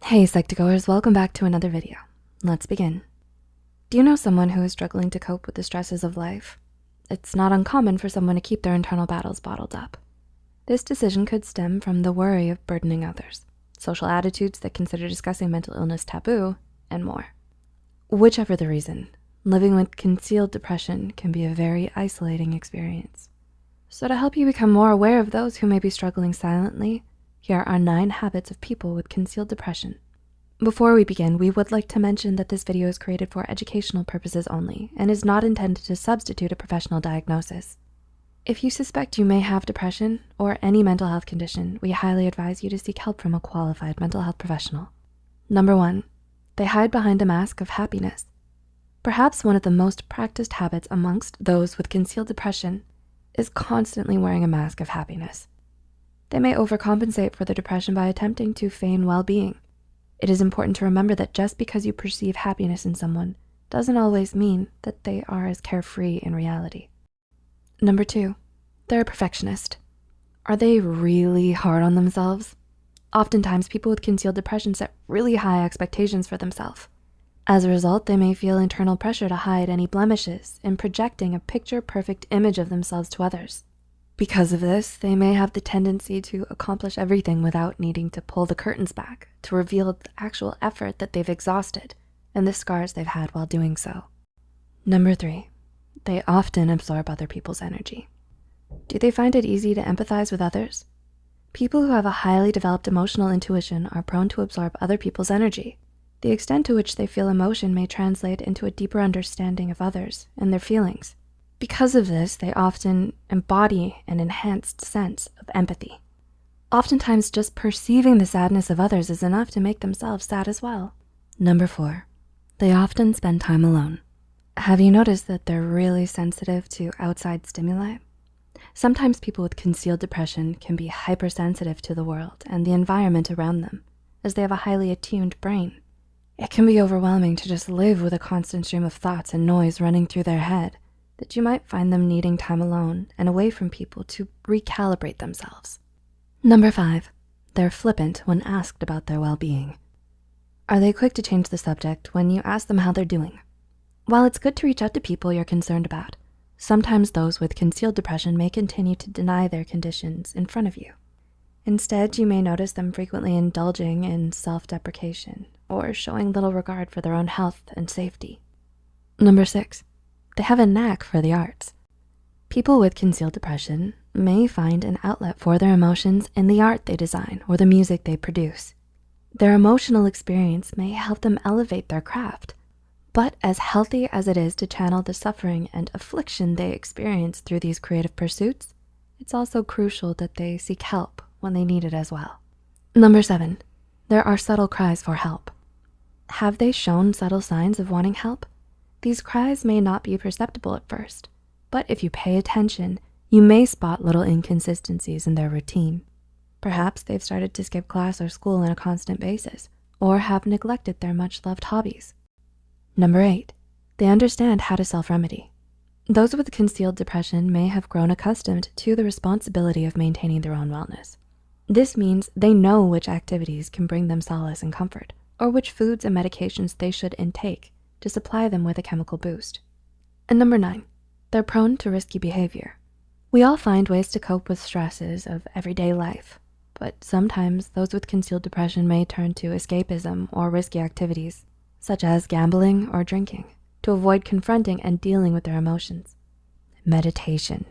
Hey Psych2Goers, welcome back to another video. Let's begin. Do you know someone who is struggling to cope with the stresses of life? It's not uncommon for someone to keep their internal battles bottled up. This decision could stem from the worry of burdening others, social attitudes that consider discussing mental illness taboo, and more. Whichever the reason, living with concealed depression can be a very isolating experience. So to help you become more aware of those who may be struggling silently, here are 9 habits of people with concealed depression. Before we begin, we would like to mention that this video is created for educational purposes only and is not intended to substitute a professional diagnosis. If you suspect you may have depression or any mental health condition, we highly advise you to seek help from a qualified mental health professional. Number 1, they hide behind a mask of happiness. Perhaps one of the most practiced habits amongst those with concealed depression is constantly wearing a mask of happiness. They may overcompensate for their depression by attempting to feign well-being. It is important to remember that just because you perceive happiness in someone doesn't always mean that they are as carefree in reality. Number 2, they're a perfectionist. Are they really hard on themselves? Oftentimes, people with concealed depression set really high expectations for themselves. As a result, they may feel internal pressure to hide any blemishes in projecting a picture-perfect image of themselves to others. Because of this, they may have the tendency to accomplish everything without needing to pull the curtains back to reveal the actual effort that they've exhausted and the scars they've had while doing so. Number 3, they often absorb other people's energy. Do they find it easy to empathize with others? People who have a highly developed emotional intuition are prone to absorb other people's energy. The extent to which they feel emotion may translate into a deeper understanding of others and their feelings. Because of this, they often embody an enhanced sense of empathy. Oftentimes, just perceiving the sadness of others is enough to make themselves sad as well. Number 4, they often spend time alone. Have you noticed that they're really sensitive to outside stimuli? Sometimes people with concealed depression can be hypersensitive to the world and the environment around them, as they have a highly attuned brain. It can be overwhelming to just live with a constant stream of thoughts and noise running through their head, that you might find them needing time alone and away from people to recalibrate themselves. Number 5, they're flippant when asked about their well-being. Are they quick to change the subject when you ask them how they're doing? While it's good to reach out to people you're concerned about, sometimes those with concealed depression may continue to deny their conditions in front of you. Instead, you may notice them frequently indulging in self-deprecation or showing little regard for their own health and safety. Number 6, they have a knack for the arts. People with concealed depression may find an outlet for their emotions in the art they design or the music they produce. Their emotional experience may help them elevate their craft. But as healthy as it is to channel the suffering and affliction they experience through these creative pursuits, it's also crucial that they seek help when they need it as well. Number 7, there are subtle cries for help. Have they shown subtle signs of wanting help? These cries may not be perceptible at first, but if you pay attention, you may spot little inconsistencies in their routine. Perhaps they've started to skip class or school on a constant basis, or have neglected their much-loved hobbies. Number 8, they understand how to self-remedy. Those with concealed depression may have grown accustomed to the responsibility of maintaining their own wellness. This means they know which activities can bring them solace and comfort, or which foods and medications they should intake to supply them with a chemical boost. And number 9, they're prone to risky behavior. We all find ways to cope with stresses of everyday life, but sometimes those with concealed depression may turn to escapism or risky activities, such as gambling or drinking, to avoid confronting and dealing with their emotions. Meditation,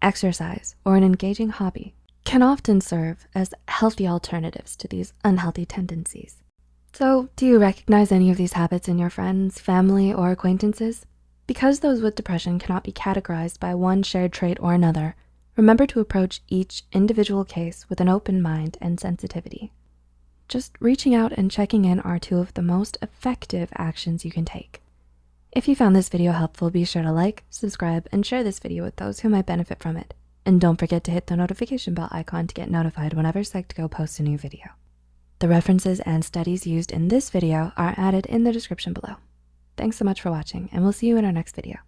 exercise, or an engaging hobby can often serve as healthy alternatives to these unhealthy tendencies. So, do you recognize any of these habits in your friends, family, or acquaintances? Because those with depression cannot be categorized by one shared trait or another, remember to approach each individual case with an open mind and sensitivity. Just reaching out and checking in are 2 of the most effective actions you can take. If you found this video helpful, be sure to like, subscribe, and share this video with those who might benefit from it. And don't forget to hit the notification bell icon to get notified whenever Psych2Go posts a new video. The references and studies used in this video are added in the description below. Thanks so much for watching, and we'll see you in our next video.